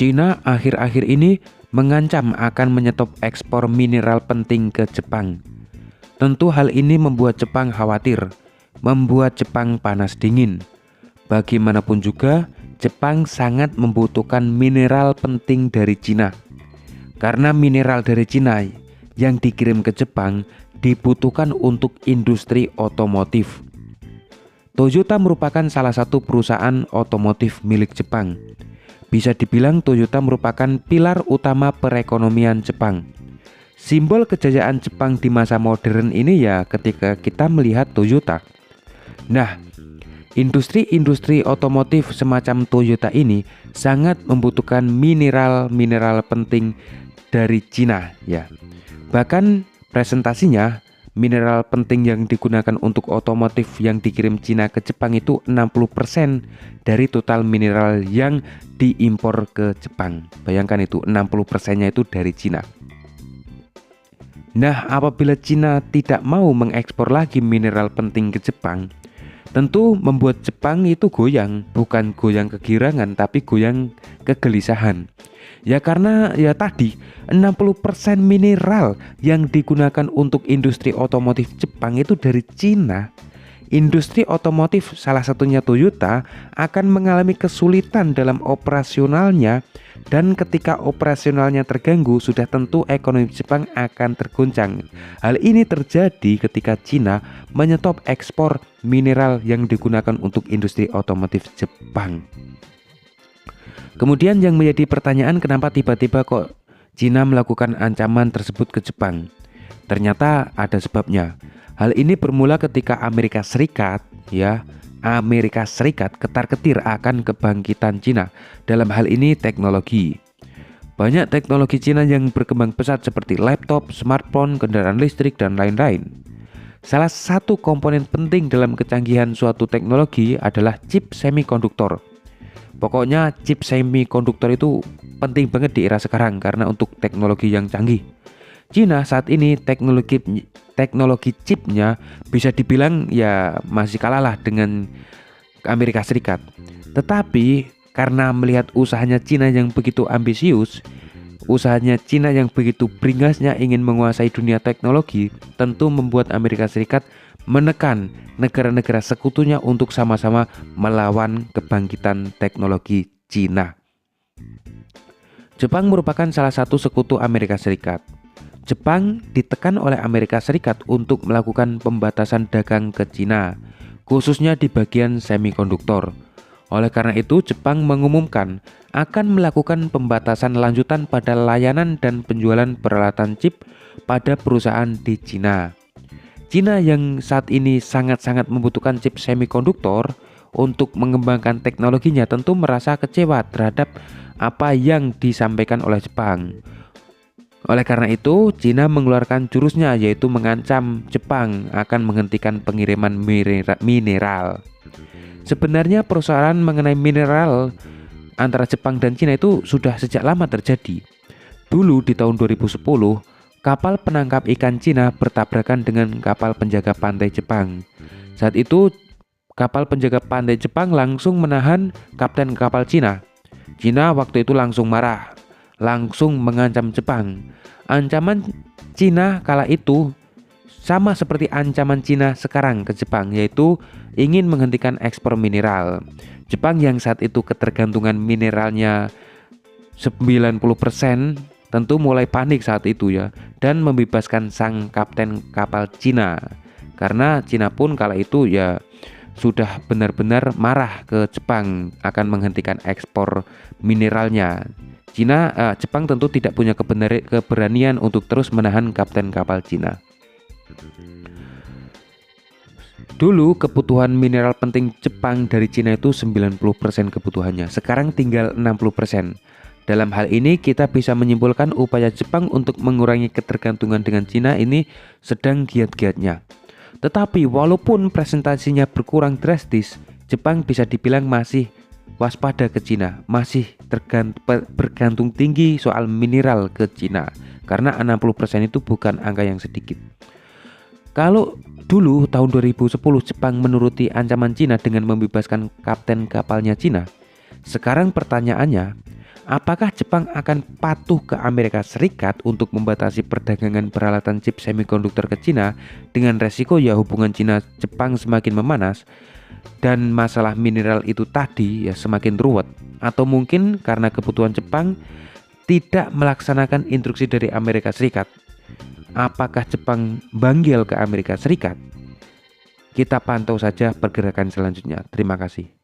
Cina akhir-akhir ini mengancam akan menyetop ekspor mineral penting ke Jepang. Tentu hal ini membuat Jepang khawatir, membuat Jepang panas dingin. Bagaimanapun juga, Jepang sangat membutuhkan mineral penting dari Cina. Karena mineral dari Cina yang dikirim ke Jepang dibutuhkan untuk industri otomotif. Toyota merupakan salah satu perusahaan otomotif milik Jepang. Bisa dibilang Toyota merupakan pilar utama perekonomian Jepang. Simbol kejayaan Jepang di masa modern ini ya ketika kita melihat Toyota. Nah, industri-industri otomotif semacam Toyota ini sangat membutuhkan mineral-mineral penting dari Cina ya. Bahkan presentasinya mineral penting yang digunakan untuk otomotif yang dikirim Cina ke Jepang itu 60% dari total mineral yang diimpor ke Jepang. Bayangkan itu 60%-nya itu dari Cina. Nah, apabila Cina tidak mau mengekspor lagi mineral penting ke Jepang, tentu membuat Jepang itu goyang, bukan goyang kegirangan tapi goyang kegelisahan. Ya karena ya tadi 60% mineral yang digunakan untuk industri otomotif Jepang itu dari Cina. Industri otomotif salah satunya Toyota akan mengalami kesulitan dalam operasionalnya, dan ketika operasionalnya terganggu sudah tentu ekonomi Jepang akan terguncang. Hal ini terjadi ketika Cina menyetop ekspor mineral yang digunakan untuk industri otomotif Jepang. Kemudian yang menjadi pertanyaan, kenapa tiba-tiba kok Cina melakukan ancaman tersebut ke Jepang? Ternyata ada sebabnya. Hal ini bermula ketika Amerika Serikat ketar-ketir akan kebangkitan Cina. Dalam hal ini teknologi. Banyak teknologi Cina yang berkembang pesat seperti laptop, smartphone, kendaraan listrik, dan lain-lain. Salah satu komponen penting dalam kecanggihan suatu teknologi adalah chip semikonduktor. Pokoknya chip semikonduktor itu penting banget di era sekarang karena untuk teknologi yang canggih. Cina saat ini teknologi chipnya bisa dibilang ya masih kalah lah dengan Amerika Serikat. Tetapi karena melihat usahanya Cina yang begitu ambisius, usahanya Cina yang begitu beringasnya ingin menguasai dunia teknologi, tentu membuat Amerika Serikat menekan negara-negara sekutunya untuk sama-sama melawan kebangkitan teknologi Cina. Jepang merupakan salah satu sekutu Amerika Serikat. Jepang ditekan oleh Amerika Serikat untuk melakukan pembatasan dagang ke Cina, khususnya di bagian semikonduktor. Oleh karena itu, Jepang mengumumkan akan melakukan pembatasan lanjutan pada layanan dan penjualan peralatan chip pada perusahaan di Cina. Cina yang saat ini sangat-sangat membutuhkan chip semikonduktor untuk mengembangkan teknologinya tentu merasa kecewa terhadap apa yang disampaikan oleh Jepang. Oleh karena itu, Cina mengeluarkan jurusnya, yaitu mengancam Jepang akan menghentikan pengiriman mineral. Sebenarnya persoalan mengenai mineral antara Jepang dan Cina itu sudah sejak lama terjadi. Dulu di tahun 2010, kapal penangkap ikan Cina bertabrakan dengan kapal penjaga pantai Jepang. Saat itu, kapal penjaga pantai Jepang langsung menahan kapten kapal Cina. Cina waktu itu langsung marah, langsung mengancam Jepang. Ancaman Cina kala itu sama seperti ancaman Cina sekarang ke Jepang, yaitu ingin menghentikan ekspor mineral. Jepang yang saat itu ketergantungan mineralnya 90%, tentu mulai panik saat itu ya, dan membebaskan sang kapten kapal Cina. Karena Cina pun kala itu ya sudah benar-benar marah ke Jepang akan menghentikan ekspor mineralnya. Jepang tentu tidak punya keberanian untuk terus menahan kapten kapal Cina. Dulu kebutuhan mineral penting Jepang dari Cina itu 90% kebutuhannya, sekarang tinggal 60%. Dalam hal ini kita bisa menyimpulkan upaya Jepang untuk mengurangi ketergantungan dengan Cina ini sedang giat-giatnya. Tetapi walaupun presentasinya berkurang drastis, Jepang bisa dibilang masih waspada ke Cina, masih bergantung tinggi soal mineral ke Cina, karena 60% itu bukan angka yang sedikit. Kalau dulu tahun 2010 Jepang menuruti ancaman Cina dengan membebaskan kapten kapalnya Cina, sekarang pertanyaannya, Apakah Jepang akan patuh ke Amerika Serikat untuk membatasi perdagangan peralatan chip semikonduktor ke Cina dengan resiko ya hubungan Cina-Jepang semakin memanas dan masalah mineral itu tadi ya semakin ruwet, atau mungkin karena kebutuhan Jepang tidak melaksanakan instruksi dari Amerika Serikat? Apakah Jepang banggil ke Amerika Serikat? Kita pantau saja pergerakan selanjutnya. Terima kasih.